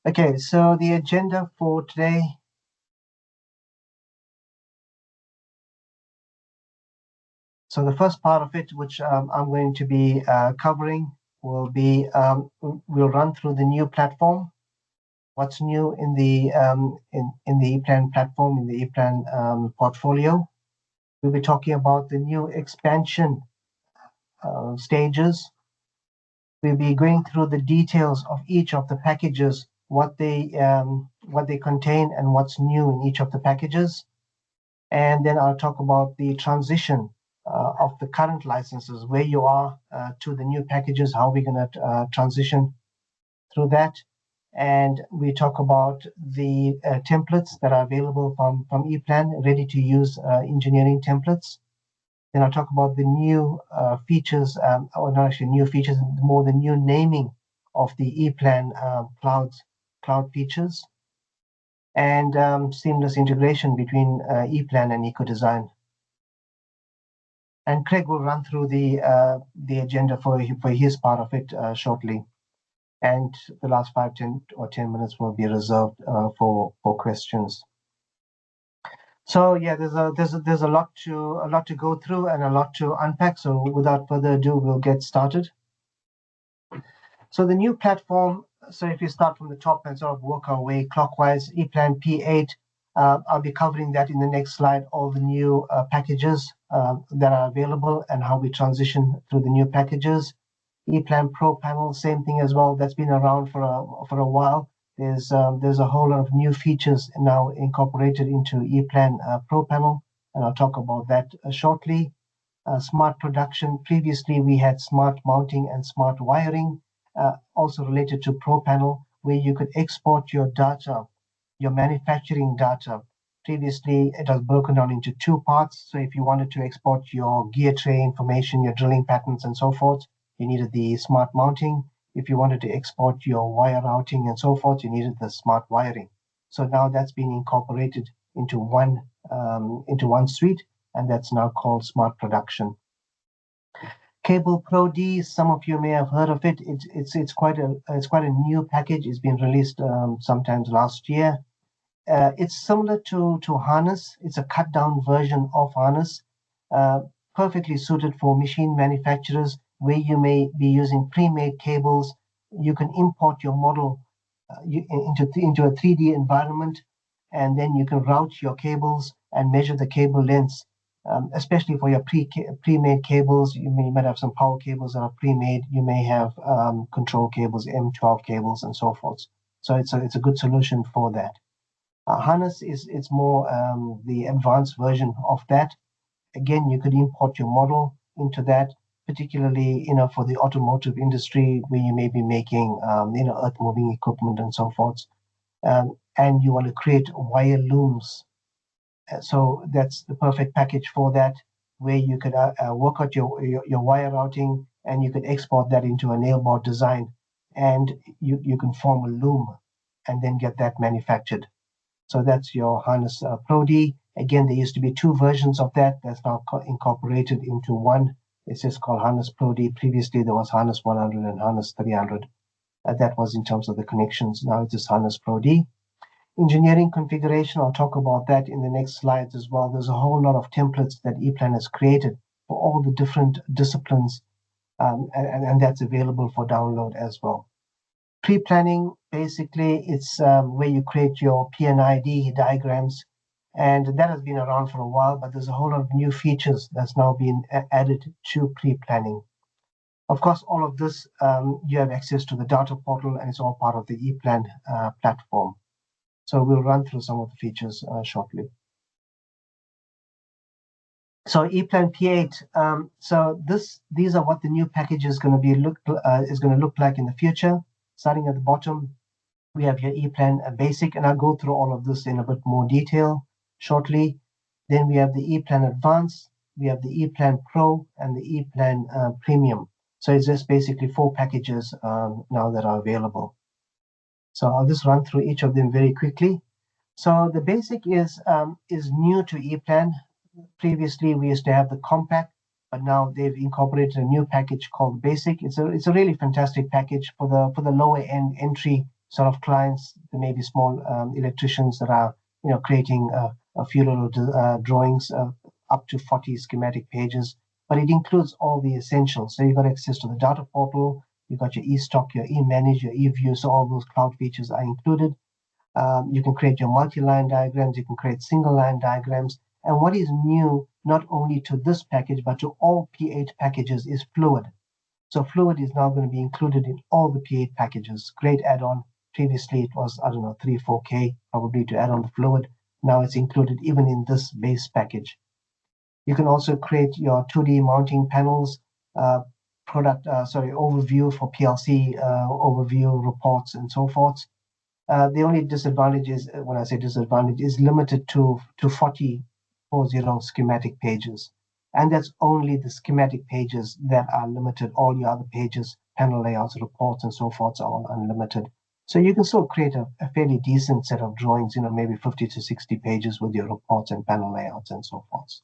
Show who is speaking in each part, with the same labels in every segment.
Speaker 1: Okay, so the agenda for today. So the first part of it, which I'm going to be covering, will be we'll run through the new platform. What's new in the EPLAN platform, in the EPLAN portfolio. We'll be talking about the new expansion stages. We'll be going through the details of each of the packages, what they contain and what's new in each of the packages. And then I'll talk about the transition of the current licenses, where you are to the new packages, how we're going to transition through that. And we talk about the templates that are available from EPLAN, ready to use engineering templates. Then I'll talk about the new features, or not actually new features, more the new naming of the EPLAN cloud features, and seamless integration between EPLAN and EcoDesign. And Craig will run through the agenda for his part of it shortly. And the last 10 minutes will be reserved for questions. So yeah, there's a lot to go through and a lot to unpack. So without further ado, we'll get started. So the new platform. So if you start from the top and sort of work our way clockwise, EPLAN P8. I'll be covering that in the next slide. All the new packages that are available and how we transition through the new packages. EPLAN ProPanel, same thing as well. That's been around for a while. There's a whole lot of new features now incorporated into EPLAN ProPanel, and I'll talk about that shortly. Smart production. Previously, we had smart mounting and smart wiring, also related to ProPanel, where you could export your data, your manufacturing data. Previously, it was broken down into two parts. So if you wanted to export your gear tray information, your drilling patterns, and so forth, you needed the smart mounting. If you wanted to export your wire routing and so forth, you needed the smart wiring. So now that's been incorporated into one suite, and that's now called smart production. Cable Pro D, some of you may have heard of it. It's quite a new package. It's been released sometimes last year. It's similar to harness. It's a cut down version of harness, perfectly suited for machine manufacturers where you may be using pre-made cables. You can import your model into a 3D environment, and then you can route your cables and measure the cable lengths. Especially for your pre-made cables, you might have some power cables that are pre-made. You may have control cables, M12 cables, and so forth. So it's a good solution for that. Harness it's more the advanced version of that. Again, you could import your model into that, particularly for the automotive industry where you may be making earth moving equipment and so forth, and you want to create wire looms. So that's the perfect package for that, where you could work out your wire routing, and you could export that into a nail board design, and you can form a loom and then get that manufactured. So that's your Harness Pro D. Again, there used to be two versions of that. That's now incorporated into one. It's just called Harness Pro D. Previously, there was Harness 100 and Harness 300. That was in terms of the connections. Now it's just Harness Pro D. Engineering configuration, I'll talk about that in the next slides as well. There's a whole lot of templates that EPLAN has created for all the different disciplines, and that's available for download as well. Pre-planning, basically, it's where you create your PNID diagrams, and that has been around for a while, but there's a whole lot of new features that's now been added to pre-planning. Of course, all of this, you have access to the data portal, and it's all part of the EPLAN platform. So we'll run through some of the features shortly. So EPLAN P8. So these are what the new package is going to look like in the future. Starting at the bottom, we have your EPLAN Basic, and I'll go through all of this in a bit more detail shortly. Then we have the EPLAN Advanced, we have the EPLAN Pro, and the EPLAN Premium. So it's just basically 4 packages now that are available. So I'll just run through each of them very quickly. So the Basic is new to EPLAN. Previously, we used to have the Compact, but now they've incorporated a new package called Basic. It's a really fantastic package for the lower end entry sort of clients. There may be small electricians that are, creating a few little drawings, up to 40 schematic pages, but it includes all the essentials. So you've got access to the data portal, you've got your e-stock, your e-manage, your e-view, so all those cloud features are included. You can create your multi-line diagrams, you can create single-line diagrams, and what is new, not only to this package, but to all P8 packages, is Fluid. So Fluid is now going to be included in all the P8 packages. Great add-on. Previously, it was, I don't know, 3-4K probably to add on the Fluid. Now it's included even in this base package. You can also create your 2D mounting panels, overview for PLC, overview reports, and so forth. The only disadvantage is, when I say disadvantage, is limited to 40 schematic pages. And that's only the schematic pages that are limited. All your other pages, panel layouts, reports, and so forth are all unlimited. So you can still create a fairly decent set of drawings, maybe 50 to 60 pages with your reports and panel layouts and so forth.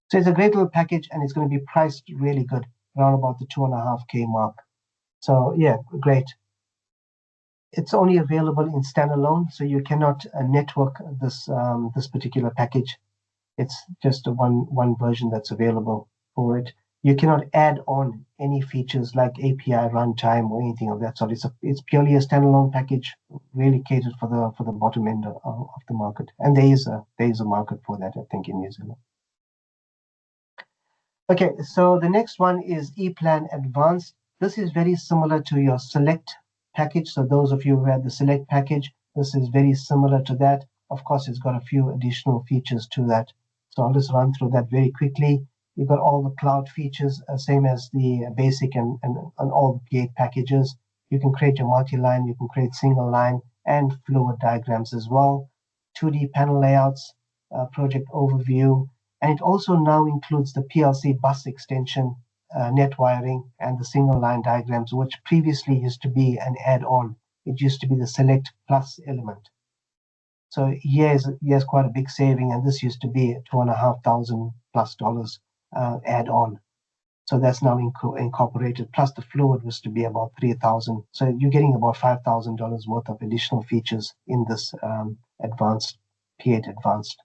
Speaker 1: So it's a great little package, and it's going to be priced really good, around about the 2.5K mark. So yeah, great. It's only available in standalone, so you cannot network this particular package. It's just one version that's available for it. You cannot add on any features like API runtime or anything of that sort. It's purely a standalone package, really catered for the bottom end of the market. And there is a market for that, I think, in New Zealand. Okay, so the next one is EPLAN Advanced. This is very similar to your Select package. So those of you who had the Select package, this is very similar to that. Of course, it's got a few additional features to that. So I'll just run through that very quickly. You've got all the cloud features, same as the basic and all the P8 packages. You can create your multi-line, you can create single line and Fluid diagrams as well. 2D panel layouts, project overview, and it also now includes the PLC bus extension, net wiring, and the single line diagrams, which previously used to be an add-on. It used to be the Select Plus element. So here's quite a big saving, and this used to be $2,500+ add-on. So that's now incorporated. Plus the Fluid was to be about $3,000. So you're getting about $5,000 worth of additional features in this advanced P8 Advanced.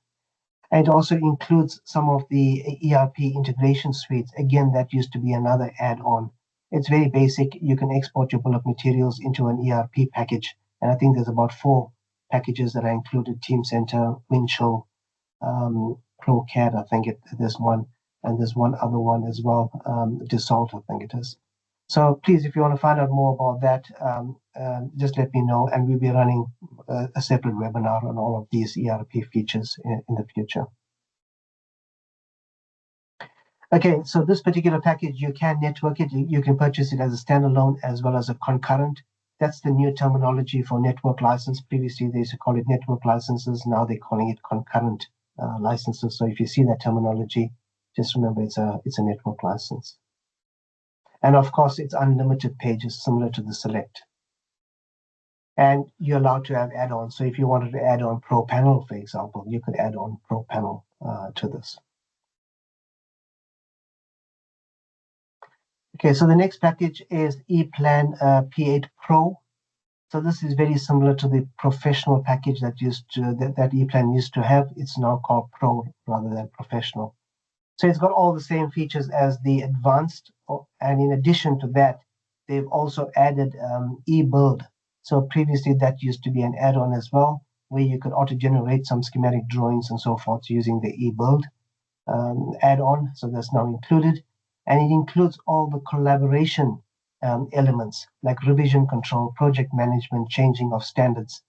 Speaker 1: And it also includes some of the ERP integration suites. Again, that used to be another add-on. It's very basic. You can export your bill of materials into an ERP package. And I think there's about 4 packages that are included: Team Center, Windchill, ProCAD, I think there's one. And there's one other one as well, Dassault, I think it is. So please, if you want to find out more about that, just let me know, and we'll be running a separate webinar on all of these ERP features in the future. Okay, so this particular package, you can network it. You can purchase it as a standalone as well as a concurrent. That's the new terminology for network license. Previously, they used to call it network licenses. Now they're calling it concurrent licenses. So if you see that terminology, just remember it's a network license. And of course, it's unlimited pages, similar to the Select. And you're allowed to have add-ons. So if you wanted to add on ProPanel, for example, you could add on ProPanel to this. Okay, so the next package is EPLAN P8 Pro. So this is very similar to the professional package that EPLAN used to have. It's now called Pro rather than Professional. So it's got all the same features as the Advanced, and in addition to that, they've also added eBuild. So previously that used to be an add-on as well, where you could auto-generate some schematic drawings and so forth using the eBuild add-on. So that's now included, and it includes all the collaboration elements like revision control, project management, changing of standards,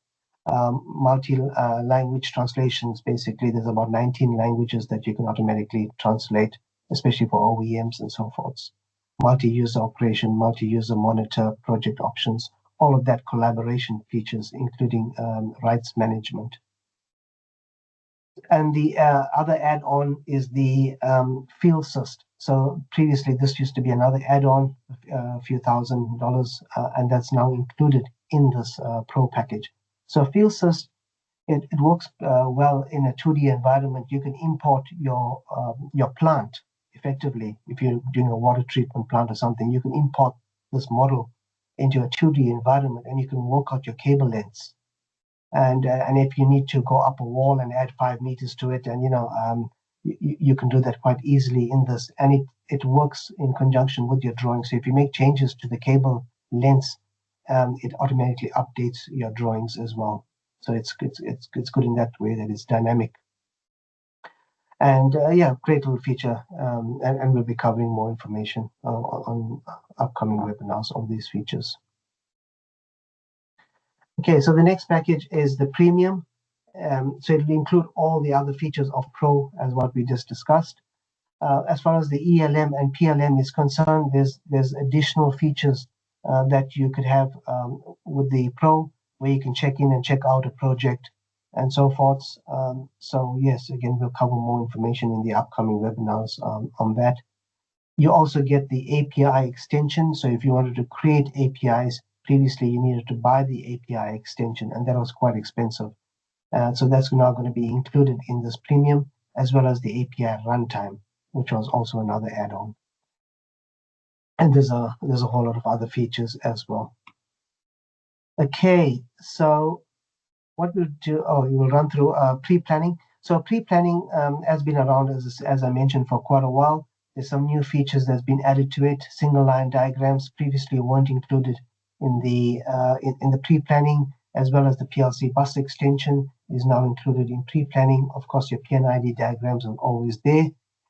Speaker 1: multi-language translations. Basically, there's about 19 languages that you can automatically translate, especially for OEMs and so forth. Multi-user operation, multi-user monitor, project options, all of that collaboration features, including rights management. And the other add-on is the FieldSys. So previously, this used to be another add-on, a few $1,000s, and that's now included in this Pro package. So FieldSys, it works well in a 2D environment. You can import your plant effectively. If you're doing a water treatment plant or something, you can import this model into a 2D environment, and you can work out your cable lengths. And if you need to go up a wall and add 5 meters to it, and you can do that quite easily in this, and it works in conjunction with your drawing. So if you make changes to the cable lengths, it automatically updates your drawings as well. So it's good in that way that it's dynamic. And yeah, great little feature. And we'll be covering more information on upcoming webinars on these features. Okay, so the next package is the premium. So it'll include all the other features of Pro as what we just discussed. As far as the ELM and PLM is concerned, there's additional features that you could have with the Pro, where you can check in and check out a project and so forth. So yes, again, we'll cover more information in the upcoming webinars on that. You also get the API extension. So if you wanted to create APIs, previously you needed to buy the API extension, and that was quite expensive. So that's now going to be included in this premium, as well as the API runtime, which was also another add-on. And there's a whole lot of other features as well. Okay, so what we'll do, we will run through pre-planning. So pre-planning has been around, as I mentioned, for quite a while. There's some new features that's been added to it. Single line diagrams previously weren't included in the pre-planning, as well as the PLC bus extension is now included in pre-planning. Of course, your PNID diagrams are always there,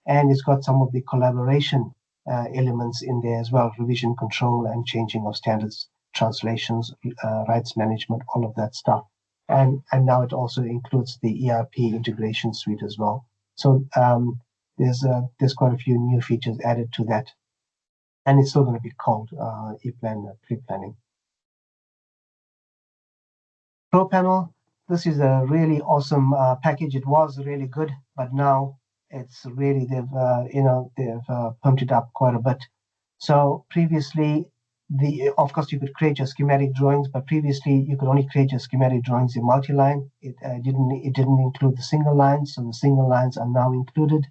Speaker 1: and it's got some of the collaboration elements in there as well, revision control and changing of standards, translations, rights management, all of that stuff. And now it also includes the ERP integration suite as well. So there's quite a few new features added to that, and it's still going to be called EPLAN pre-planning. ProPanel, this is a really awesome package. It was really good, but now it's really they've pumped it up quite a bit. So previously, of course you could create your schematic drawings, but previously you could only create your schematic drawings in multi-line. It didn't include the single lines, so the single lines are now included,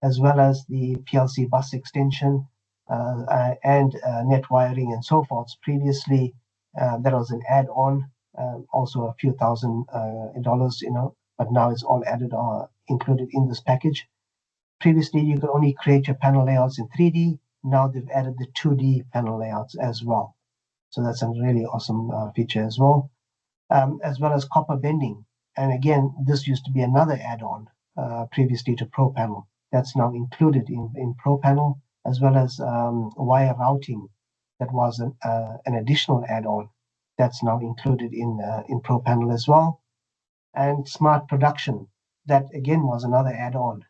Speaker 1: as well as the PLC bus extension and net wiring and so forth. Previously, that was an add-on. Also a few $1,000s, but now it's all added or included in this package. Previously, you could only create your panel layouts in 3D. Now they've added the 2D panel layouts as well. So that's a really awesome feature as well. As well as copper bending. And again, this used to be another add-on previously to ProPanel. That's now included in ProPanel, as well as wire routing. That was an additional add-on. That's now included in ProPanel as well. And smart production, that again was another add-on.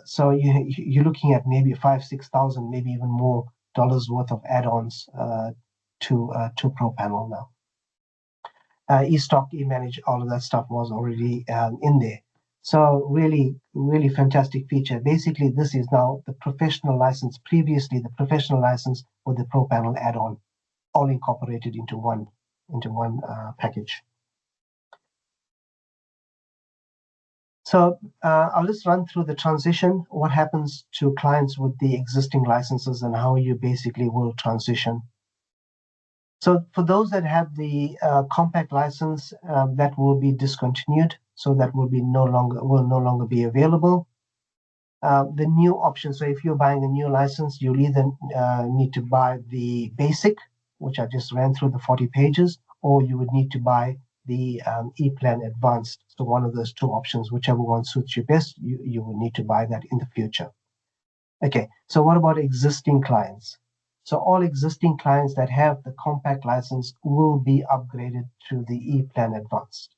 Speaker 1: So you're looking at maybe $5,000-6,000, maybe even more dollars worth of add-ons to ProPanel now. eStock, eManage, all of that stuff was already in there. So really, really fantastic feature. Basically, this is now the professional license. Previously, the professional license with the ProPanel add-on, all incorporated into one package. So I'll just run through the transition, what happens to clients with the existing licenses and how you basically will transition. So for those that have the compact license, that will be discontinued. So that will no longer be available. The new option, so if you're buying a new license, you'll either need to buy the basic, which I just ran through the 40 pages, or you would need to buy the EPLAN Advanced. So one of those two options, whichever one suits you best, you will need to buy that in the future. Okay, so what about existing clients? So all existing clients that have the compact license will be upgraded to the EPLAN Advanced.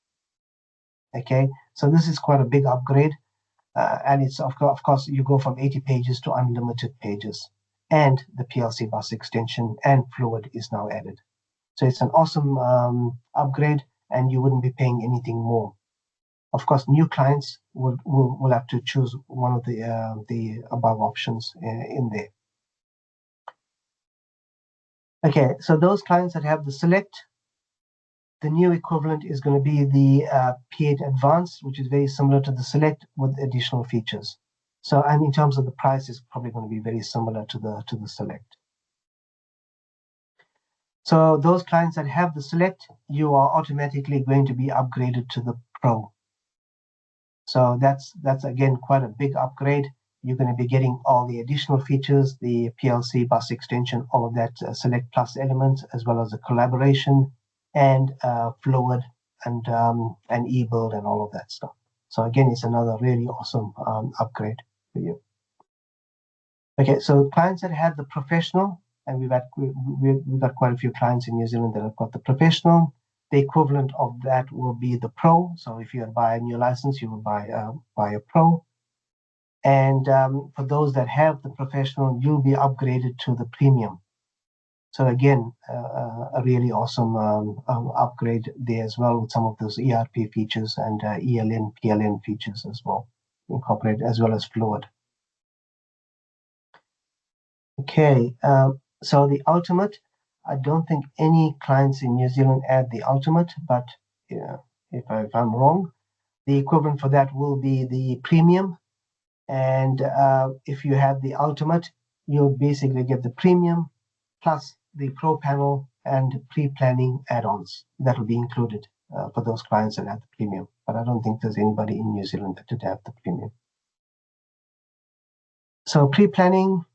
Speaker 1: Okay, so this is quite a big upgrade. And it's of course you go from 80 pages to unlimited pages, and the PLC bus extension and fluid is now added. So it's an awesome upgrade, and you wouldn't be paying anything more. Of course, new clients will have to choose one of the above options in there. Okay, so those clients that have the Select, the new equivalent is going to be the P8 Advanced, which is very similar to the Select with additional features. So, and in terms of the price, it's probably going to be very similar to the Select. So those clients that have the select, you are automatically going to be upgraded to the Pro. So that's again quite a big upgrade. You're going to be getting all the additional features, the PLC bus extension, all of that Select Plus elements, as well as the collaboration and Fluid and eBuild and all of that stuff. So again, it's another really awesome upgrade for you. Okay, so clients that have the professional, and we've got quite a few clients in New Zealand that have got the professional. The equivalent of that will be the Pro. So if you buy a new license, you will buy a Pro. And for those that have the professional, you'll be upgraded to the premium. So again, a really awesome upgrade there as well, with some of those ERP features and ELN, PLN features as well, incorporated, as well as Fluid. Okay, so the ultimate, I don't think any clients in New Zealand add the ultimate, but if I'm wrong, the equivalent for that will be the premium. And if you have the ultimate, you'll basically get the premium plus the ProPanel and pre-planning add-ons that will be included for those clients that have the premium. But I don't think there's anybody in New Zealand that did have the premium. So pre-planning,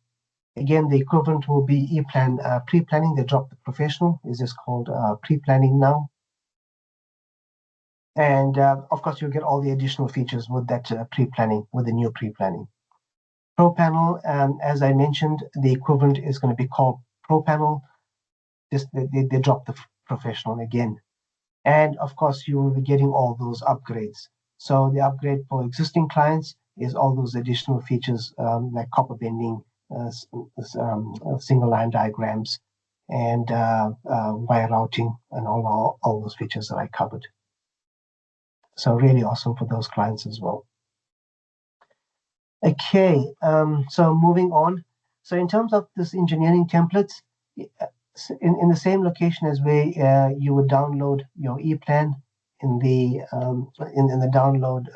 Speaker 1: again, the equivalent will be EPLAN pre-planning. They dropped the professional. Is this called pre-planning now? And of course, you'll get all the additional features with that pre-planning, with the new pre-planning. ProPanel, as I mentioned, the equivalent is going to be called ProPanel. Just they dropped the professional again. And of course, you will be getting all those upgrades. So the upgrade for existing clients is all those additional features like copper bending, single line diagrams, and wire routing, and all those features that I covered. So really awesome for those clients as well. Okay, so moving on. So in terms of this engineering templates, in the same location as where you would download your EPLAN in the download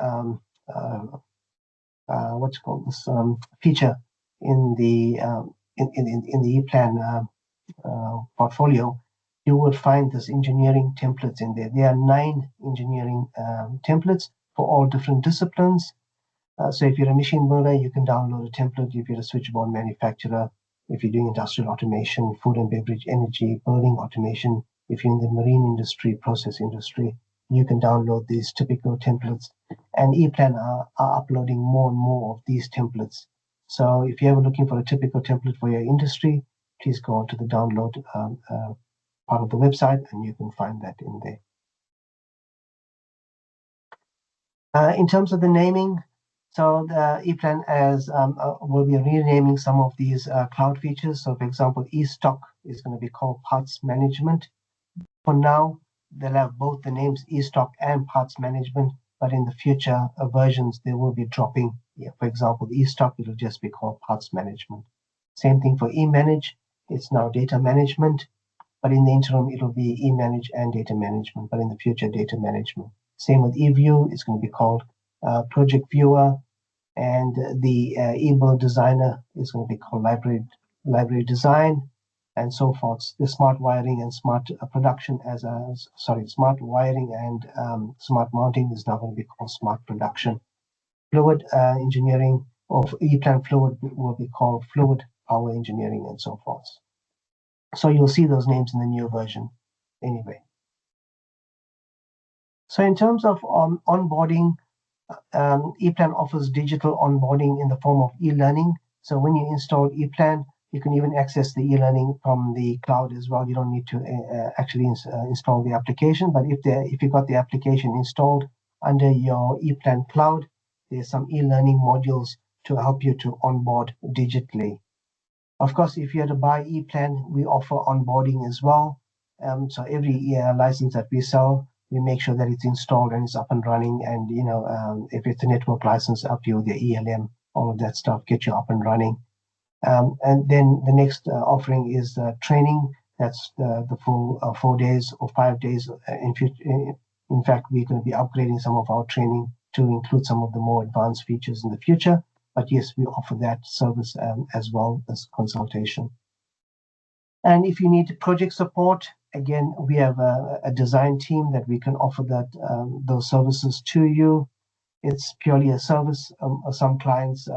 Speaker 1: what's called this feature in the EPLAN portfolio, you will find this engineering templates in there. There are 9 engineering templates for all different disciplines. So if you're a machine builder, you can download a template. If you're a switchboard manufacturer, if you're doing industrial automation, food and beverage, energy, building automation, if you're in the marine industry, process industry, you can download these typical templates. And EPLAN are uploading more and more of these templates. So if you're ever looking for a typical template for your industry, please go on to the download part of the website, and you can find that in there. In terms of the naming, so the EPLAN will be renaming some of these cloud features. So for example, eStock is going to be called Parts Management. For now, they'll have both the names eStock and Parts Management, but in the future versions, they will be dropping. For example, eStock, it'll just be called Parts Management. Same thing for eManage, it's now Data Management, but in the interim, it'll be eManage and Data Management, but in the future, Data Management. Same with eView, it's going to be called Project Viewer, and the eBuild Designer is going to be called Library Design, and so forth. The smart wiring and smart production smart wiring and smart mounting is now going to be called Smart Production. Fluid engineering of EPLAN Fluid will be called Fluid Power Engineering, and so forth. So you'll see those names in the new version anyway. So in terms of onboarding, EPLAN offers digital onboarding in the form of e-learning. So when you install EPLAN, you can even access the e-learning from the cloud as well. You don't need to actually install the application, but if you got the application installed under your EPLAN cloud, there's some e-learning modules to help you to onboard digitally. Of course, if you had to buy EPLAN, we offer onboarding as well. So every license that we sell, we make sure that it's installed and it's up and running. And if it's a network license, up you with the ELM, all of that stuff, get you up and running. And then the next offering is training. That's the full 4 days or 5 days. In fact, we're going to be upgrading some of our training to include some of the more advanced features in the future. But yes, we offer that service as well as consultation. And if you need project support, again, we have a design team that we can offer those services to you. It's purely a service. Some clients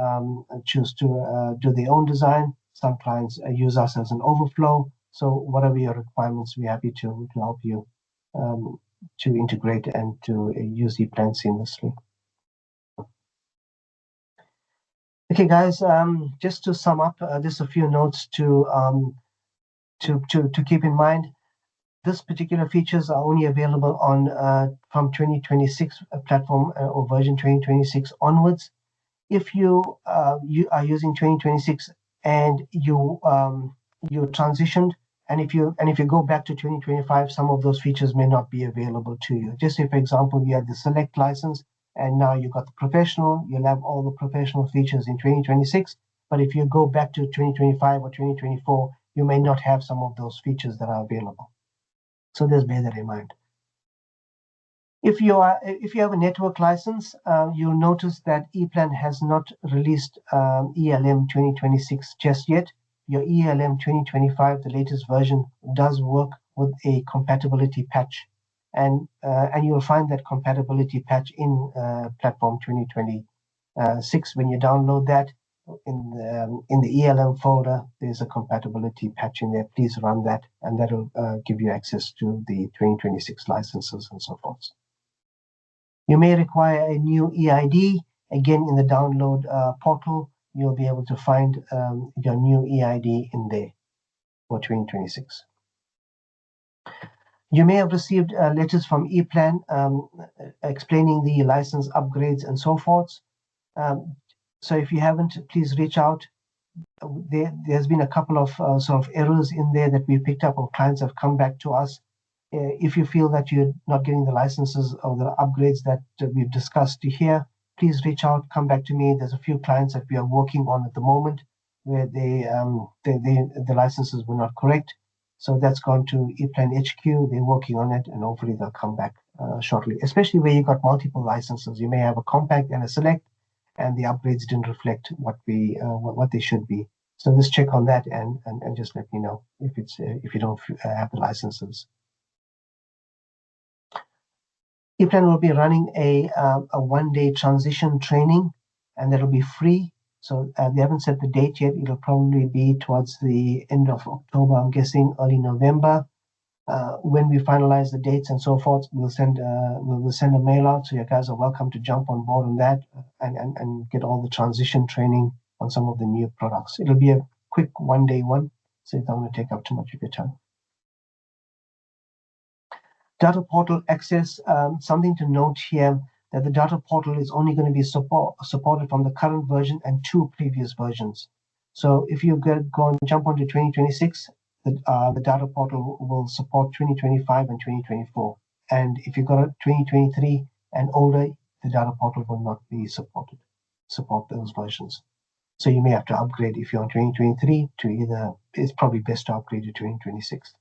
Speaker 1: choose to do their own design. Some clients use us as an overflow. So whatever your requirements, we're happy to help you to integrate and to use EPLAN seamlessly. Okay, guys, just to sum up, just a few notes to keep in mind. This particular features are only available on from 2026 platform or version 2026 onwards. If you are using 2026 and you transitioned, and if you go back to 2025, some of those features may not be available to you. Just say, for example, you had the select license, and now you got the professional. You'll have all the professional features in 2026. But if you go back to 2025 or 2024, you may not have some of those features that are available. So just bear that in mind. If you have a network license, you'll notice that EPLAN has not released ELM 2026 just yet. Your ELM 2025, the latest version, does work with a compatibility patch, and you'll find that compatibility patch in platform 2026 when you download that. In the ELM folder, there's a compatibility patch in there. Please run that, and that'll give you access to the 2026 licenses and so forth. You may require a new EID. Again, in the download portal, you'll be able to find your new EID in there for 2026. You may have received letters from EPLAN explaining the license upgrades and so forth. So if you haven't, please reach out. There's been a couple of sort of errors in there that we picked up, or clients have come back to us. If you feel that you're not getting the licenses or the upgrades that we've discussed here, please reach out, come back to me. There's a few clients that we are working on at the moment where the licenses were not correct. So that's gone to EPLAN HQ. They're working on it, and hopefully they'll come back shortly, especially where you've got multiple licenses. You may have a compact and a select, and the upgrades didn't reflect what they should be. So just check on that and just let me know if you don't have the licenses. EPLAN will be running a one-day transition training, and that'll be free. So they haven't set the date yet. It'll probably be towards the end of October, I'm guessing, early November. When we finalize the dates and so forth, we'll send a mail out. So you guys are welcome to jump on board on that and get all the transition training on some of the new products. It'll be a quick one-day one, so it don't want to take up too much of your time. Data portal access, something to note here that the data portal is only going to be supported from the current version and 2 previous versions. So if you go and jump onto 2026, the data portal will support 2025 and 2024. And if you got a 2023 and older, the data portal will not be support those versions. So you may have to upgrade if you're on 2023 to either, it's probably best to upgrade to 2026.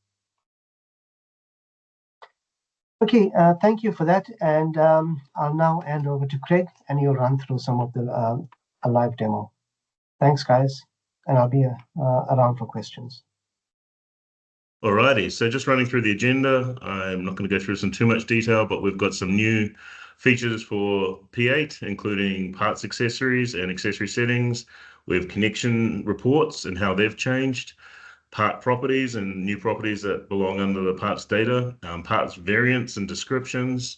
Speaker 1: Okay, thank you for that. And I'll now hand over to Craig, and he'll run through some of the a live demo. Thanks, guys. And I'll be around for questions.
Speaker 2: Alrighty, so just running through the agenda. I'm not going to go through too much detail, but we've got some new features for P8, including parts accessories and accessory settings. We have connection reports and how they've changed, part properties and new properties that belong under the parts data, parts variants and descriptions,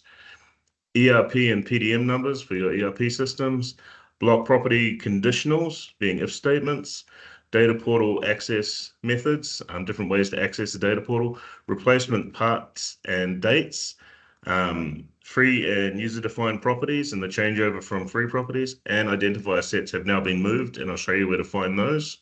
Speaker 2: ERP and PDM numbers for your ERP systems, block property conditionals being if statements, data portal access methods, different ways to access the data portal, replacement parts and dates, free and user-defined properties and the changeover from free properties, and identifier sets have now been moved, and I'll show you where to find those.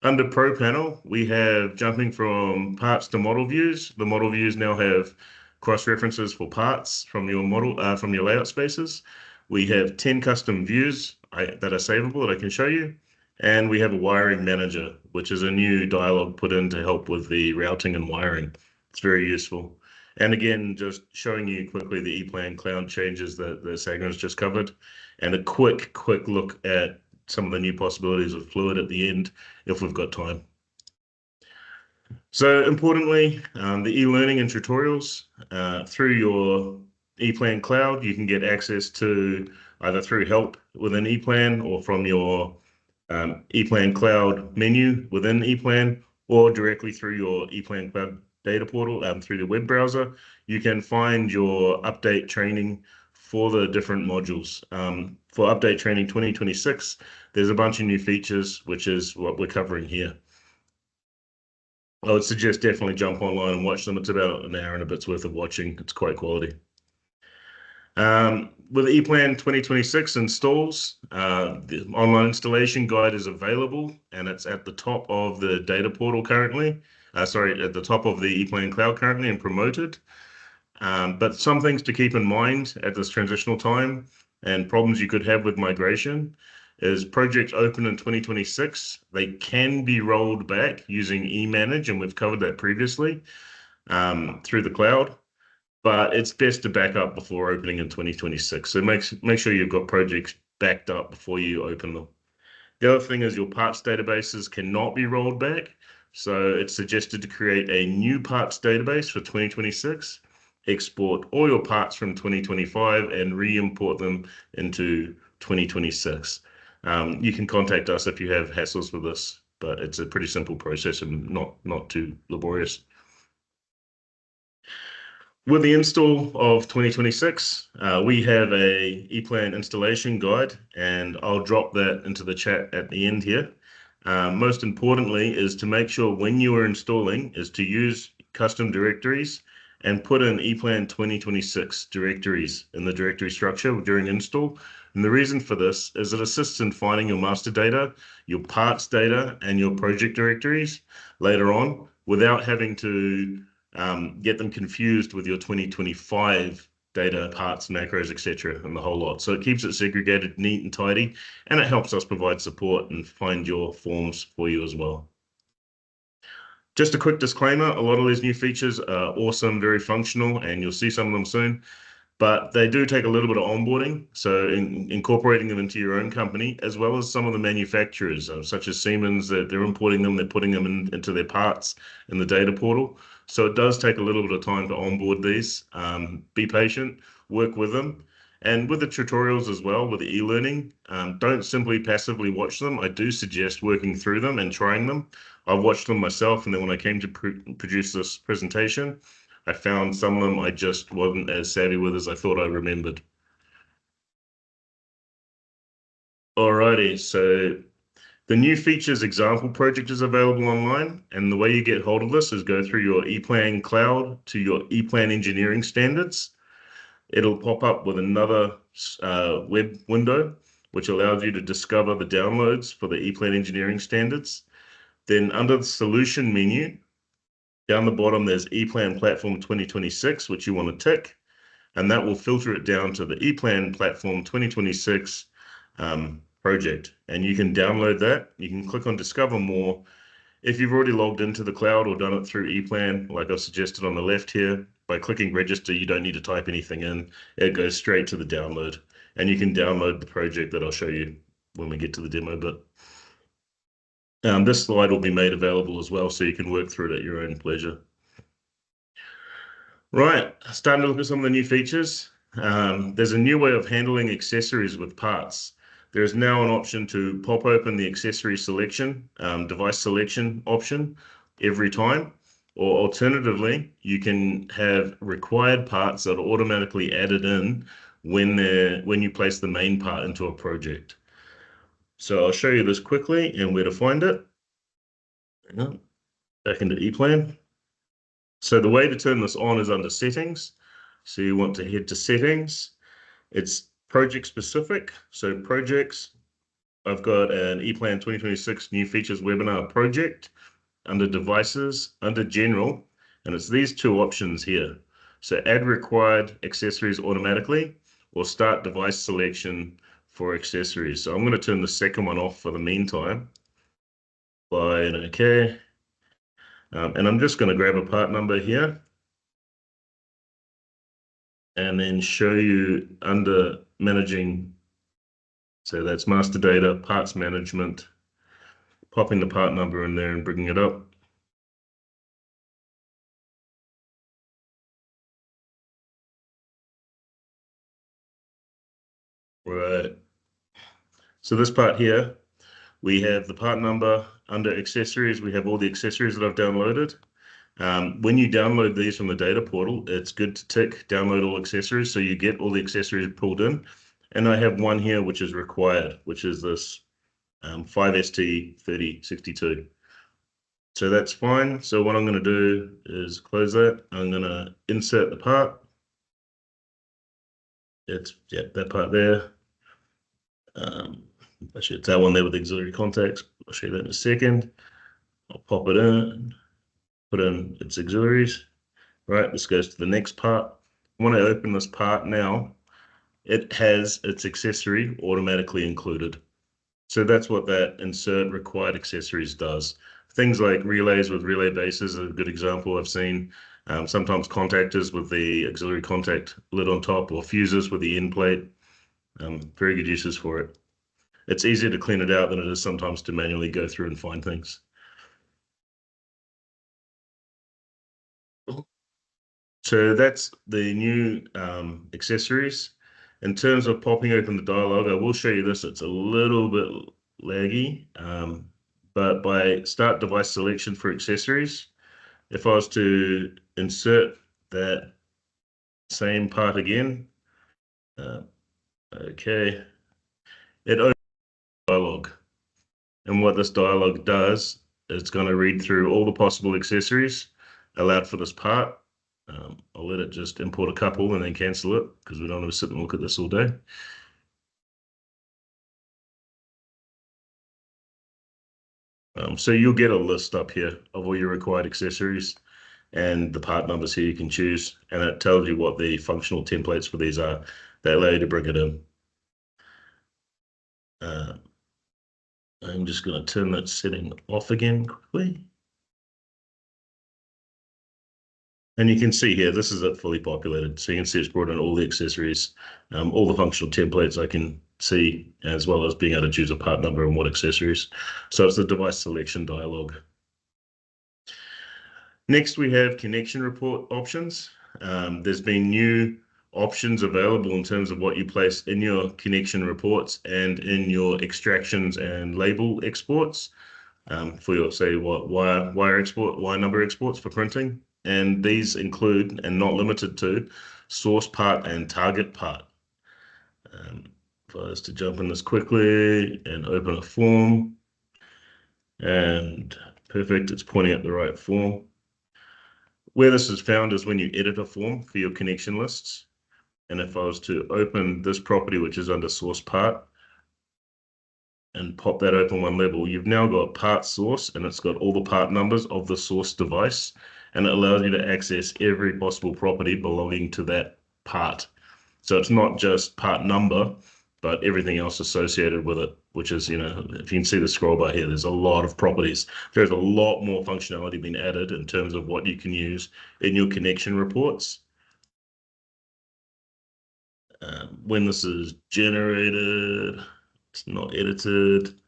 Speaker 2: Under ProPanel, we have jumping from parts to model views. The model views now have cross-references for parts from your model, from your layout spaces. We have 10 custom views that are savable that I can show you. And we have a wiring manager, which is a new dialog put in to help with the routing and wiring. It's very useful. And again, just showing you quickly the EPLAN cloud changes that Sagnar's just covered, and a quick look at some of the new possibilities of Fluid at the end, if we've got time. So importantly, the e-learning and tutorials through your ePlan cloud, you can get access to either through help within ePlan or from your ePlan cloud menu within ePlan, or directly through your ePlan cloud data portal through the web browser. You can find your update training for the different modules. For update training 2026, there's a bunch of new features, which is what we're covering here. I would suggest definitely jump online and watch them. It's about an hour and a bit's worth of watching. It's quite quality. With ePlan 2026 installs, the online installation guide is available and it's at the top of the data portal currently. Sorry, at the top of the ePlan cloud currently and promoted. But some things to keep in mind at this transitional time and problems you could have with migration is projects open in 2026. They can be rolled back using eManage, and we've covered that previously through the cloud. But it's best to back up before opening in 2026. So make sure you've got projects backed up before you open them. The other thing is your parts databases cannot be rolled back. So it's suggested to create a new parts database for 2026, export all your parts from 2025 and re-import them into 2026. You can contact us if you have hassles with this, but it's a pretty simple process and not too laborious. With the install of 2026, we have a ePlan installation guide, and I'll drop that into the chat at the end here. Most importantly is to make sure when you are installing is to use custom directories and put in ePlan 2026 directories in the directory structure during install. And the reason for this is it assists in finding your master data, your parts data, and your project directories later on without having to get them confused with your 2025 data, parts, macros, etc., and the whole lot. So it keeps it segregated, neat and tidy, and it helps us provide support and find your forms for you as well. Just a quick disclaimer, a lot of these new features are awesome, very functional, and you'll see some of them soon. But they do take a little bit of onboarding, so incorporating them into your own company, as well as some of the manufacturers, such as Siemens, that they're importing them, they're putting them into their parts in the data portal. So it does take a little bit of time to onboard these. Be patient, work with them. And with the tutorials as well, with the e-learning, don't simply passively watch them. I do suggest working through them and trying them. I've watched them myself, and then when I came to produce this presentation, I found some of them I just wasn't as savvy with as I thought I remembered. Alrighty, so the new features example project is available online, and the way you get hold of this is go through your ePlan cloud to your ePlan engineering standards. It'll pop up with another web window, which allows you to discover the downloads for the ePlan engineering standards. Then under the solution menu, down the bottom, there's ePlan Platform 2026, which you want to tick, and that will filter it down to the ePlan Platform 2026 project. And you can download that. You can click on Discover More. If you've already logged into the cloud or done it through ePlan, like I've suggested on the left here, by clicking register, you don't need to type anything in. It goes straight to the download. And you can download the project that I'll show you when we get to the demo bit. This slide will be made available as well, so you can work through it at your own pleasure. Right, starting to look at some of the new features. There's a new way of handling accessories with parts. There's now an option to pop open the accessory selection, device selection option every time, or alternatively, you can have required parts that are automatically added in when you place the main part into a project. So I'll show you this quickly and where to find it. Back into ePlan. So the way to turn this on is under settings. So you want to head to settings. It's project specific. So projects, I've got an ePlan 2026 new features webinar project under devices, under general, and it's these two options here. So add required accessories automatically or start device selection for accessories. So I'm going to turn the second one off for the meantime. By an OK. And I'm just going to grab a part number here and then show you under managing. So that's master data, parts management, popping the part number in there and bringing it up. Right. So this part here, we have the part number. Under accessories, we have all the accessories that I've downloaded. When you download these from the data portal, it's good to tick download all accessories so you get all the accessories pulled in. And I have one here which is required, which is this 5ST3062. So that's fine. So what I'm going to do is close that. I'm going to insert the part. It's, yeah, that part there. Actually, it's that one there with auxiliary contacts. I'll show you that in a second. I'll pop it in, put in its auxiliaries. Right, this goes to the next part. When I open this part now, it has its accessory automatically included. So that's what that insert required accessories does. Things like relays with relay bases are a good example I've seen. Sometimes contactors with the auxiliary contact lid on top, or fuses with the end plate. Very good uses for it. It's easier to clean it out than it is sometimes to manually go through and find things. So that's the new accessories. In terms of popping open the dialog, I will show you this. It's a little bit laggy, but by start device selection for accessories, if I was to insert that same part again, okay, it opens the dialog. And what this dialog does, it's going to read through all the possible accessories allowed for this part. I'll let it just import a couple and then cancel it because we don't want to sit and look at this all day. So you'll get a list up here of all your required accessories and the part numbers here you can choose, and it tells you what the functional templates for these are. They allow you to bring it in. I'm just going to turn that setting off again quickly. And you can see here, this is it fully populated. So you can see it's brought in all the accessories, all the functional templates I can see, as well as being able to choose a part number and what accessories. So it's the device selection dialog. Next, we have connection report options. There's been new options available in terms of what you place in your connection reports and in your extractions and label exports for your, say, wire export, wire number exports for printing. And these include, and not limited to, source part and target part. If I was to jump in this quickly and open a form, and perfect, it's pointing at the right form. Where this is found is when you edit a form for your connection lists. And if I was to open this property, which is under source part, and pop that open one level, you've now got part source, and it's got all the part numbers of the source device, and it allows you to access every possible property belonging to that part. So it's not just part number, but everything else associated with it, which is, you know, if you can see the scroll bar here, there's a lot of properties. There's a lot more functionality being added in terms of what you can use in your connection reports. When this is generated, it's not edited,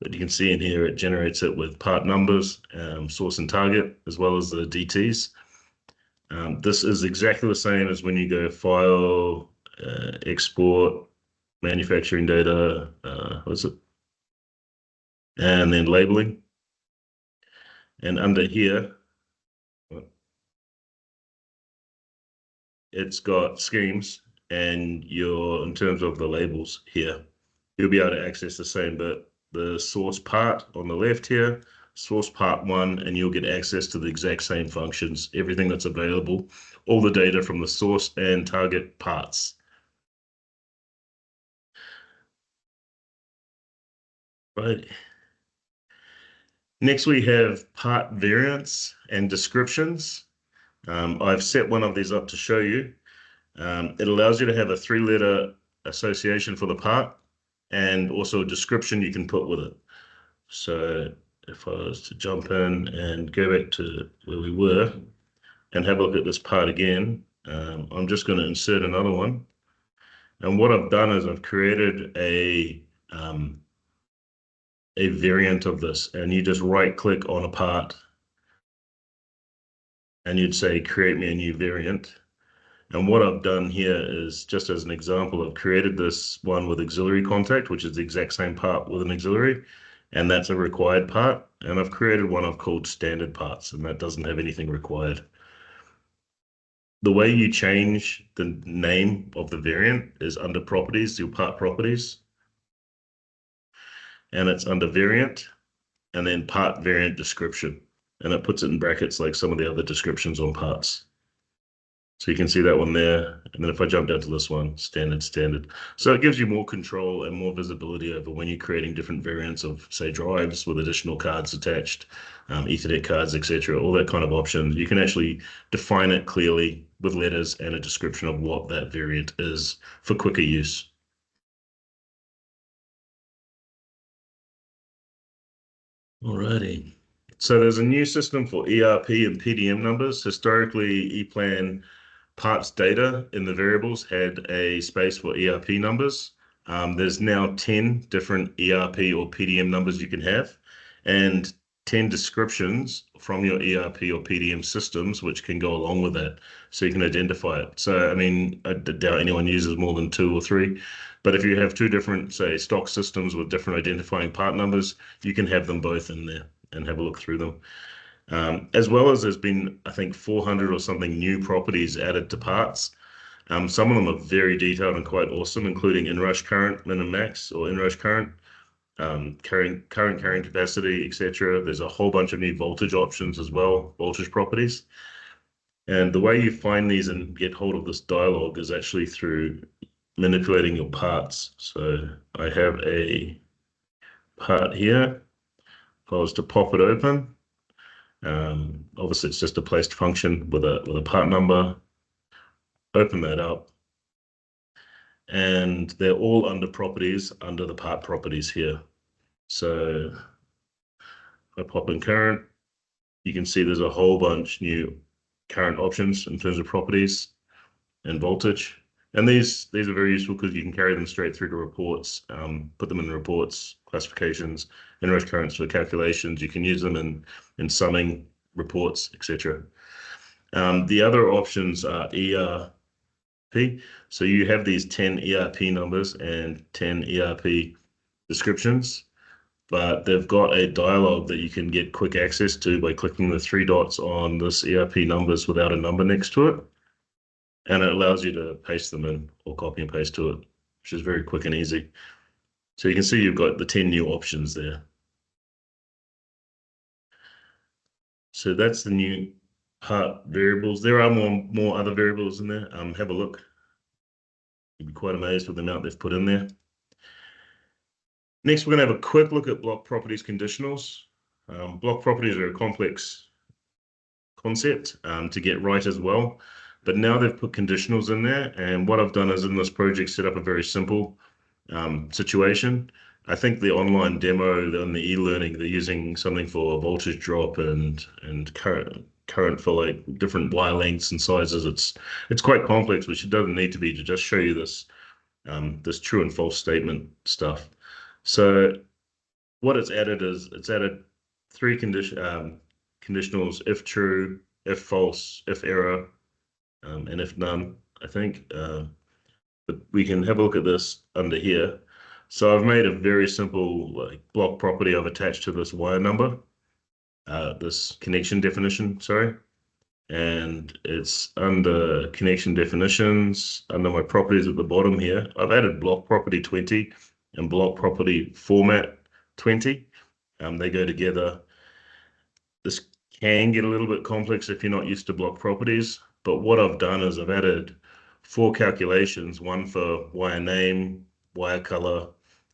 Speaker 2: but you can see in here it generates it with part numbers, source and target, as well as the DTs. This is exactly the same as when you go file, export, manufacturing data, what's it? And then labeling. And under here, it's got schemes, and in terms of the labels here, you'll be able to access the same, but the source part on the left here, source part 1, and you'll get access to the exact same functions, everything that's available, all the data from the source and target parts. Right. Next, we have part variants and descriptions. I've set one of these up to show you. It allows you to have a 3-letter association for the part and also a description you can put with it. So if I was to jump in and go back to where we were and have a look at this part again, I'm just going to insert another one. And what I've done is I've created a variant of this, and you just right click on a part and you'd say create me a new variant, And what I've done here is, just as an example, I've created this one with auxiliary contact, which is the exact same part with an auxiliary, and that's a required part. And I've created one I've called standard parts, and that doesn't have anything required. The way you change the name of the variant is under properties, your part properties, and it's under variant, and then part variant description. And it puts it in brackets like some of the other descriptions on parts. So you can see that one there. And then if I jump down to this one, standard. So it gives you more control and more visibility over when you're creating different variants of, say, drives with additional cards attached, Ethernet cards, etc., all that kind of option. You can actually define it clearly with letters and a description of what that variant is for quicker use. Alrighty. So there's a new system for ERP and PDM numbers. Historically, EPLAN parts data in the variables had a space for ERP numbers. There's now 10 different ERP or PDM numbers you can have, and 10 descriptions from your ERP or PDM systems, which can go along with that, so you can identify it. So, I mean, I doubt anyone uses more than 2 or 3, but if you have 2 different, say, stock systems with different identifying part numbers, you can have them both in there and have a look through them. As well as there's been, I think, 400 or something new properties added to parts. Some of them are very detailed and quite awesome, including inrush current, min and max, or inrush current, current carrying capacity, etc. There's a whole bunch of new voltage options as well, voltage properties. And the way you find these and get hold of this dialog is actually through manipulating your parts. So I have a part here. If I was to pop it open, obviously it's just a placed function with a part number. Open that up, and they're all under properties under the part properties here. So if I pop in current, you can see there's a whole bunch new current options in terms of properties and voltage. And these are very useful because you can carry them straight through to reports, put them in reports, classifications, inrush currents for calculations. You can use them in summing reports, etc. The other options are ERP. So you have these 10 ERP numbers and 10 ERP descriptions, but they've got a dialog that you can get quick access to by clicking the 3 dots on this ERP numbers without a number next to it. And it allows you to paste them in or copy and paste to it, which is very quick and easy. So you can see you've got the 10 new options there. So that's the new part variables. There are more other variables in there. Have a look. You'd be quite amazed with the amount they've put in there. Next, we're going to have a quick look at block properties conditionals. Block properties are a complex concept to get right as well, but now they've put conditionals in there, and what I've done is in this project set up a very simple situation. I think the online demo on the e-learning, they're using something for voltage drop and current for like different wire lengths and sizes. It's quite complex, which it doesn't need to be, to just show you this this true and false statement stuff. So what it's added is it's added 3 conditionals: if true, if false, if error, and if none, I think. But we can have a look at this under here. So I've made a very simple like block property I've attached to this wire number, this connection definition, sorry. And it's under connection definitions, under my properties at the bottom here. I've added block property 20 and block property format 20. They go together. This can get a little bit complex if you're not used to block properties, but what I've done is I've added 4 calculations, one for wire name, wire color,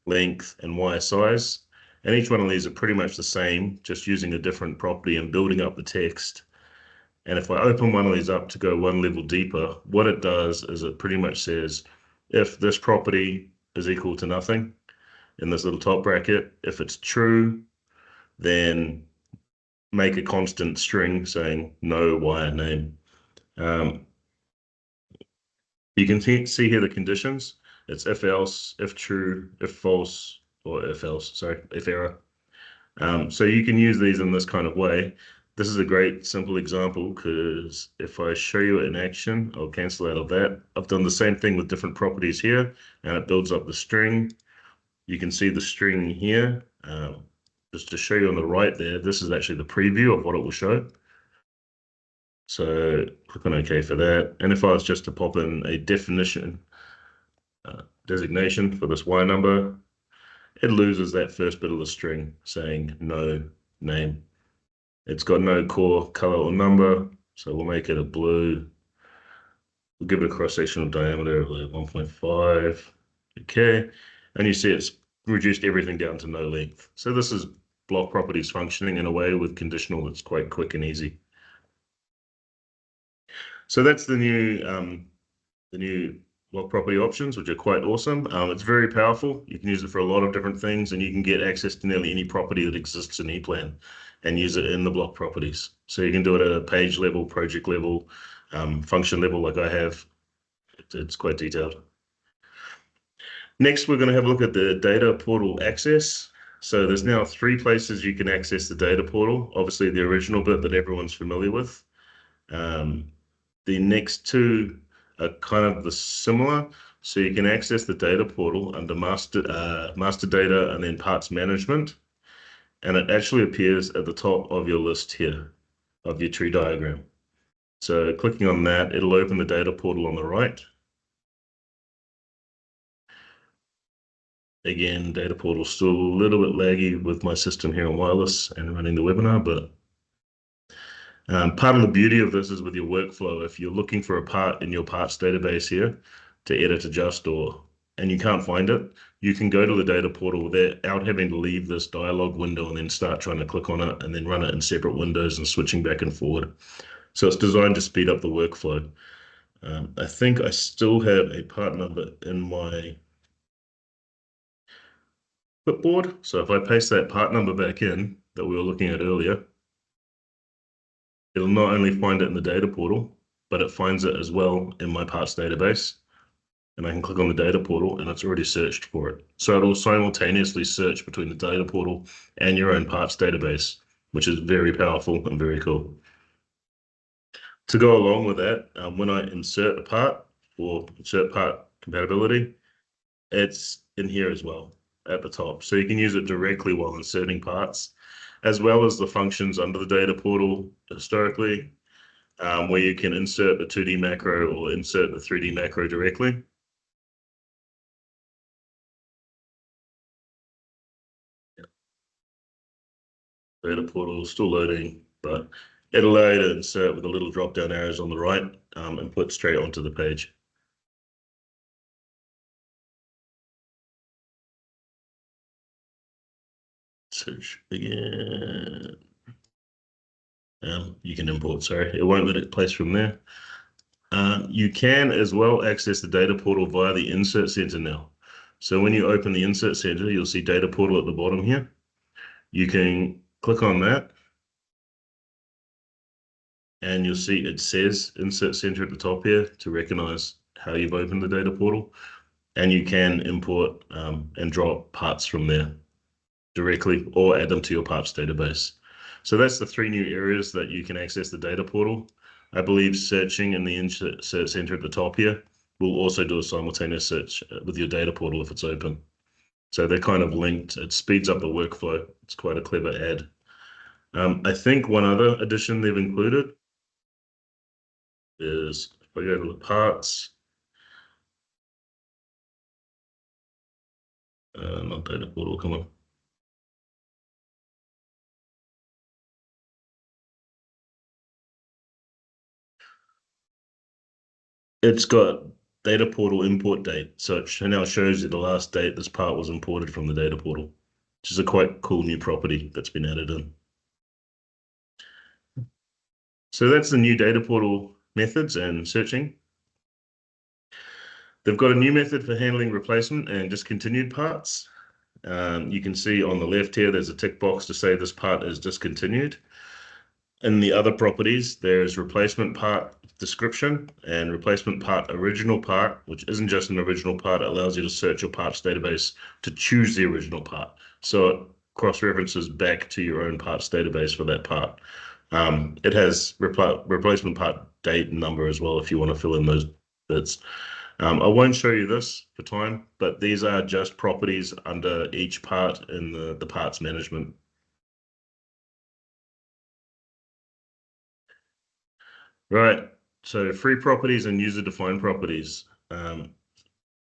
Speaker 2: length, and wire size. And each one of these are pretty much the same, just using a different property and building up the text. And if I open one of these up to go one level deeper, what it does is it pretty much says, if this property is equal to nothing in this little top bracket, if it's true, then make a constant string saying no wire name. You can see here the conditions. It's if else, if true, if false, or if else, sorry, if error. So you can use these in this kind of way. This is a great simple example because if I show you it in action, I'll cancel out of that. I've done the same thing with different properties here, and it builds up the string. You can see the string here. Just to show you on the right there, this is actually the preview of what it will show. So click on OK for that. And if I was just to pop in a definition designation for this Y number, it loses that first bit of the string saying no name. It's got no core color or number, so we'll make it a blue. We'll give it a cross-sectional diameter of 1.5. Okay, and you see it's reduced everything down to no length. So this is block properties functioning in a way with conditional that's quite quick and easy. So that's the new block property options, which are quite awesome. It's very powerful. You can use it for a lot of different things, and you can get access to nearly any property that exists in EPLAN and use it in the block properties. So you can do it at a page level, project level, function level like I have. It's quite detailed. Next, we're going to have a look at the data portal access. So there's now 3 places you can access the data portal. Obviously, the original bit that everyone's familiar with. The next 2 are kind of the similar. So you can access the data portal under master data and then parts management. And it actually appears at the top of your list here of your tree diagram. So clicking on that, it'll open the data portal on the right. Again, data portal still a little bit laggy with my system here on wireless and running the webinar, but part of the beauty of this is with your workflow. If you're looking for a part in your parts database here to edit, adjust, and you can't find it, you can go to the data portal without having to leave this dialog window and then start trying to click on it and then run it in separate windows and switching back and forward. So it's designed to speed up the workflow. I think I still have a part number in my clipboard. So if I paste that part number back in that we were looking at earlier, it'll not only find it in the data portal, but it finds it as well in my parts database. And I can click on the data portal and it's already searched for it. So it'll simultaneously search between the data portal and your own parts database, which is very powerful and very cool. To go along with that, when I insert a part or insert part compatibility, it's in here as well at the top. So you can use it directly while inserting parts, as well as the functions under the data portal historically, where you can insert the 2D macro or insert the 3D macro directly. Data portal is still loading, but it'll allow you to insert with the little drop down arrows on the right and put straight onto the page. Search again. You can import, sorry, it won't let it place from there. You can as well access the data portal via the insert center now. So when you open the insert center, you'll see data portal at the bottom here. You can click on that and you'll see it says insert center at the top here to recognize how you've opened the data portal. And you can import and drop parts from there directly or add them to your parts database. So that's the 3 new areas that you can access the data portal. I believe searching in the insert center at the top here will also do a simultaneous search with your data portal if it's open. So they're kind of linked. It speeds up the workflow. It's quite a clever add. I think one other addition they've included is, if I go to the parts, not data portal, come on. It's got data portal import date. So it now shows you the last date this part was imported from the data portal, which is a quite cool new property that's been added in. So that's the new data portal methods and searching. They've got a new method for handling replacement and discontinued parts. You can see on the left here, there's a tick box to say this part is discontinued. In the other properties, there's replacement part description and replacement part original part, which isn't just an original part. It allows you to search your parts database to choose the original part. So it cross-references back to your own parts database for that part. It has replacement part date and number as well if you want to fill in those bits. I won't show you this for time, but these are just properties under each part in the parts management. Right, so free properties and user-defined properties.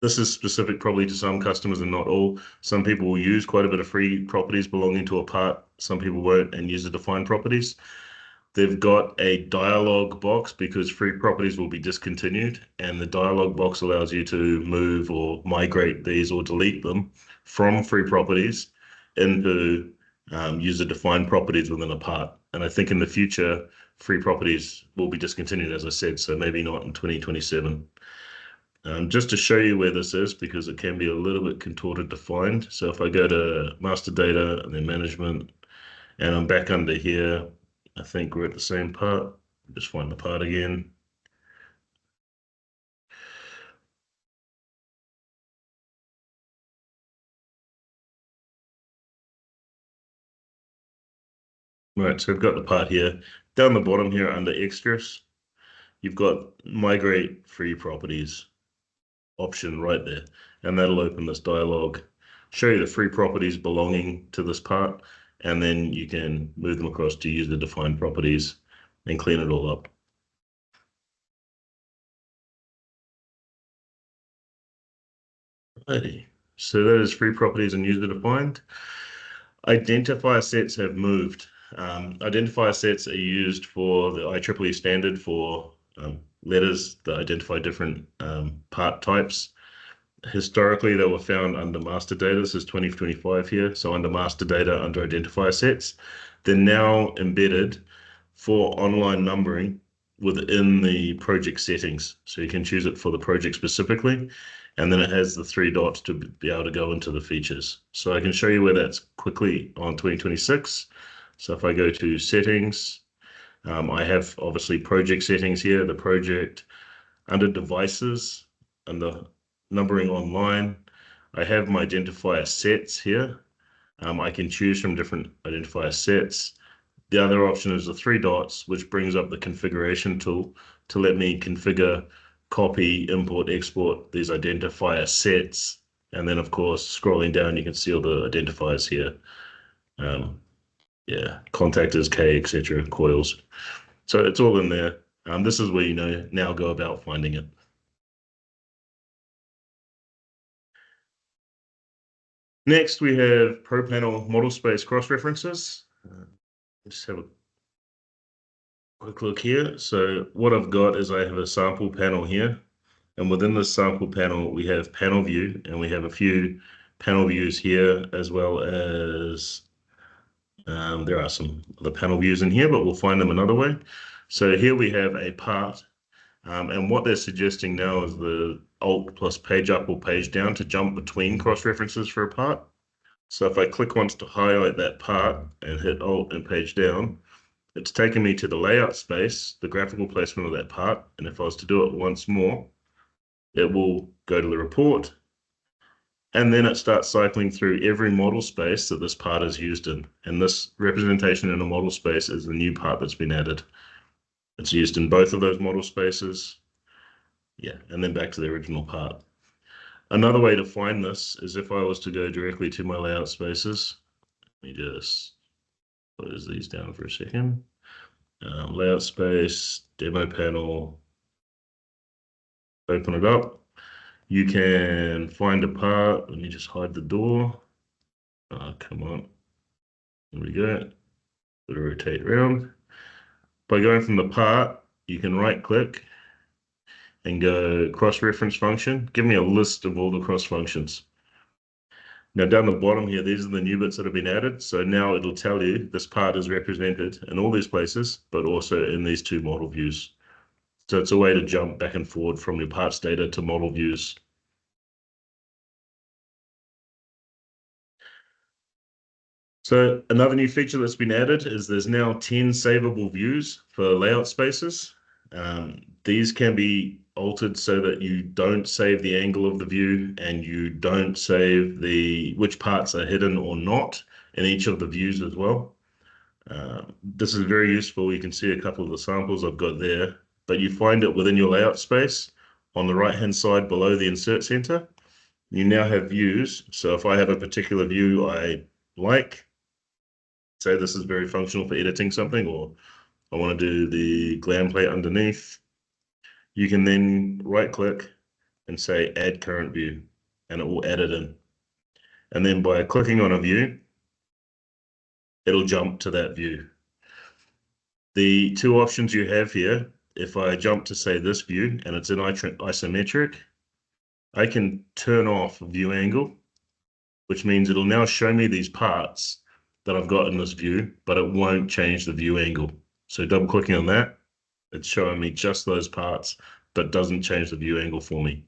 Speaker 2: This is specific probably to some customers and not all. Some people will use quite a bit of free properties belonging to a part. Some people won't and user-defined properties. They've got a dialog box because free properties will be discontinued, and the dialog box allows you to move or migrate these or delete them from free properties into user-defined properties within a part. And I think in the future, free properties will be discontinued, as I said, so maybe not in 2027. Just to show you where this is, because it can be a little bit contorted to find. So if I go to master data and then management, and I'm back under here, I think we're at the same part. Just find the part again. Right, so we've got the part here. Down the bottom here under extras, you've got migrate free properties option right there. And that'll open this dialog, show you the free properties belonging to this part, and then you can move them across to user defined properties and clean it all up. Alrighty, so that is free properties and user defined. Identifier sets have moved. Identifier sets are used for the IEEE standard for letters that identify different part types. Historically, they were found under master data. This is 2025 here. So under master data, under identifier sets, they're now embedded for online numbering within the project settings. So you can choose it for the project specifically, and then it has the 3 dots to be able to go into the features. So I can show you where that's quickly on 2026. So if I go to settings, I have obviously project settings here, the project under devices, under numbering online. I have my identifier sets here. I can choose from different identifier sets. The other option is the 3 dots, which brings up the configuration tool to let me configure, copy, import, export these identifier sets. And then, of course, scrolling down, you can see all the identifiers here. Yeah, contactors, K, etc., coils. So it's all in there. This is where you now go about finding it. Next, we have ProPanel model space cross-references. Just have a quick look here. So what I've got is I have a sample panel here. And within this sample panel, we have panel view, and we have a few panel views here, as well as there are some other panel views in here, but we'll find them another way. So here we have a part, and what they're suggesting now is the Alt plus page up or page down to jump between cross-references for a part. So if I click once to highlight that part and hit Alt and page down, it's taken me to the layout space, the graphical placement of that part. And if I was to do it once more, it will go to the report. And then it starts cycling through every model space that this part is used in. And this representation in a model space is the new part that's been added. It's used in both of those model spaces. Yeah, and then back to the original part. Another way to find this is if I was to go directly to my layout spaces. Let me just close these down for a second. Layout space, demo panel, open it up. You can find a part. Let me just hide the door. Come on. There we go. It'll rotate around. By going from the part, you can right click and go cross-reference function. Give me a list of all the cross functions. Now down the bottom here, these are the new bits that have been added. So now it'll tell you this part is represented in all these places, but also in these 2 model views. So it's a way to jump back and forward from your parts data to model views. So another new feature that's been added is there's now 10 savable views for layout spaces. These can be altered so that you don't save the angle of the view and you don't save which parts are hidden or not in each of the views as well. This is very useful. You can see a couple of the samples I've got there, but you find it within your layout space on the right-hand side below the insert center. You now have views. So if I have a particular view I like, say this is very functional for editing something, or I want to do the gland plate underneath, you can then right click and say add current view, and it will add it in. And then by clicking on a view, it'll jump to that view. The two options you have here, if I jump to say this view and it's in isometric, I can turn off view angle, which means it'll now show me these parts that I've got in this view, but it won't change the view angle. So double clicking on that, it's showing me just those parts, but doesn't change the view angle for me.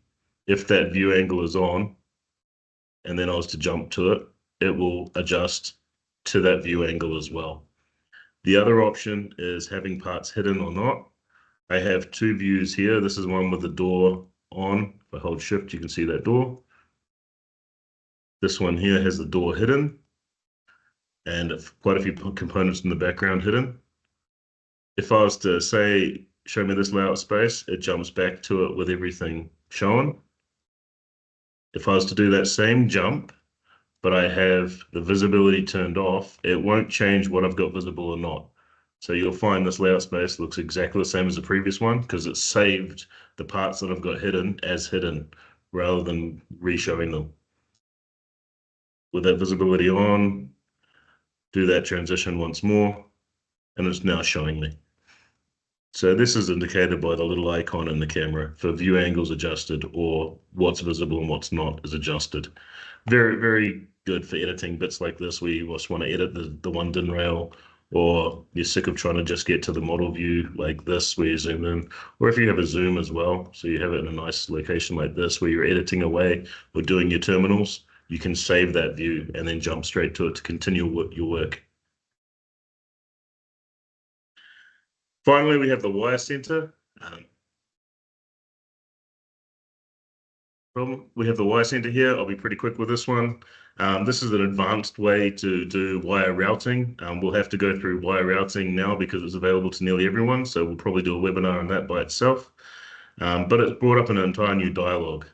Speaker 2: If that view angle is on, and then I was to jump to it, it will adjust to that view angle as well. The other option is having parts hidden or not. I have two views here. This is one with the door on. If I hold shift, you can see that door. This one here has the door hidden and quite a few components in the background hidden. If I was to say, show me this layout space, it jumps back to it with everything shown. If I was to do that same jump, but I have the visibility turned off, it won't change what I've got visible or not. So you'll find this layout space looks exactly the same as the previous one because it's saved the parts that I've got hidden as hidden rather than re-showing them. With that visibility on, do that transition once more, and it's now showing me. So this is indicated by the little icon in the camera for view angles adjusted, or what's visible and what's not is adjusted. Very, very good for editing bits like this where you just want to edit the one DIN rail, or you're sick of trying to just get to the model view like this where you zoom in, or if you have a zoom as well, so you have it in a nice location like this where you're editing away or doing your terminals, you can save that view and then jump straight to it to continue your work. Finally, we have the wire center. We have the wire center here. I'll be pretty quick with this one. This is an advanced way to do wire routing. We'll have to go through wire routing now because it's available to nearly everyone. So we'll probably do a webinar on that by itself. But it's brought up an entire new dialog.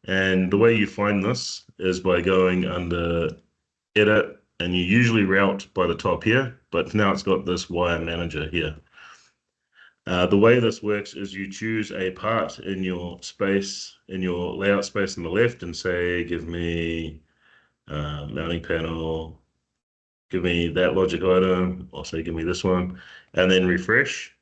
Speaker 2: And the way you find this is by going under Edit, and you usually route by the top here, but now it's got this wire manager here. The way this works is you choose a part in your space, in your layout space on the left, and say, give me mounting panel, give me that logic item, or say, give me this one, and then refresh.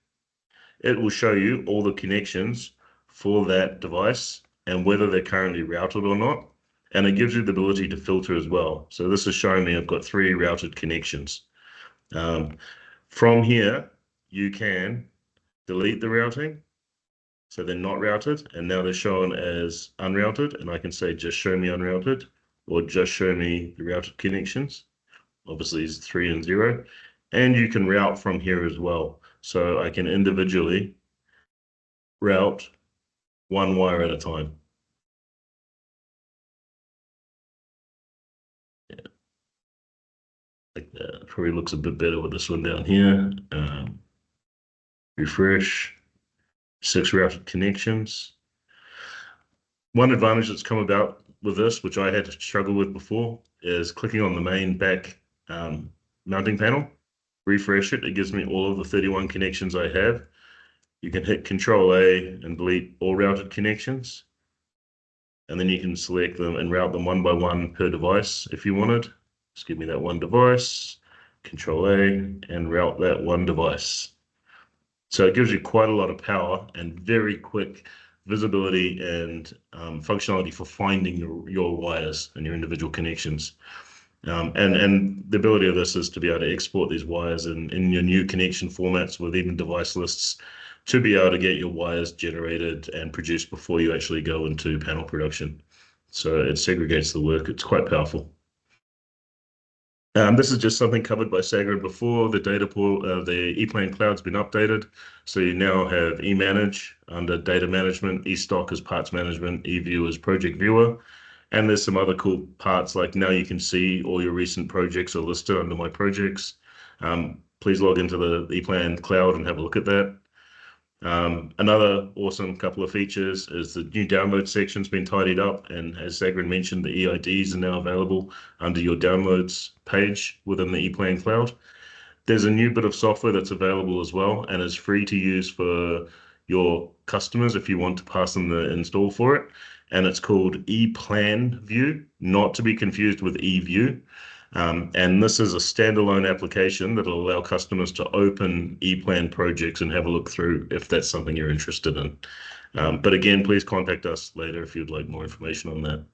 Speaker 2: It will show you all the connections for that device and whether they're currently routed or not. And it gives you the ability to filter as well. So this is showing me I've got 3 routed connections. From here, you can delete the routing, so they're not routed, and now they're shown as unrouted, and I can say just show me unrouted, or just show me the routed connections. Obviously it's 3 and 0, and you can route from here as well. So I can individually route one wire at a time. Yeah. Like that. Probably looks a bit better with this one down here. Refresh. 6 routed connections. One advantage that's come about with this, which I had to struggle with before, is clicking on the main back mounting panel, refresh it. It gives me all of the 31 connections I have. You can hit Control A and delete all routed connections. And then you can select them and route them one by one per device if you wanted. Just give me that one device, Control A, and route that one device. So it gives you quite a lot of power and very quick visibility and functionality for finding your wires and your individual connections. And the ability of this is to be able to export these wires in your new connection formats with even device lists to be able to get your wires generated and produced before you actually go into panel production. So it segregates the work. It's quite powerful. This is just something covered by Sagrid before. The data pool, the EPLAN cloud's been updated. So you now have eManage under data management, eStock as parts management, eView as project viewer. And there's some other cool parts like now you can see all your recent projects are listed under my projects. please log into the EPLAN cloud and have a look at that. Another awesome couple of features is the new download section's been tidied up, and as Sagrin mentioned, the EIDs are now available under your downloads page within the EPLAN cloud. There's a new bit of software that's available as well and is free to use for your customers if you want to pass them the install for it. And it's called EPLAN View, not to be confused with eView. And this is a standalone application that will allow customers to open EPLAN projects and have a look through if that's something you're interested in. But again, please contact us later if you'd like more information on that.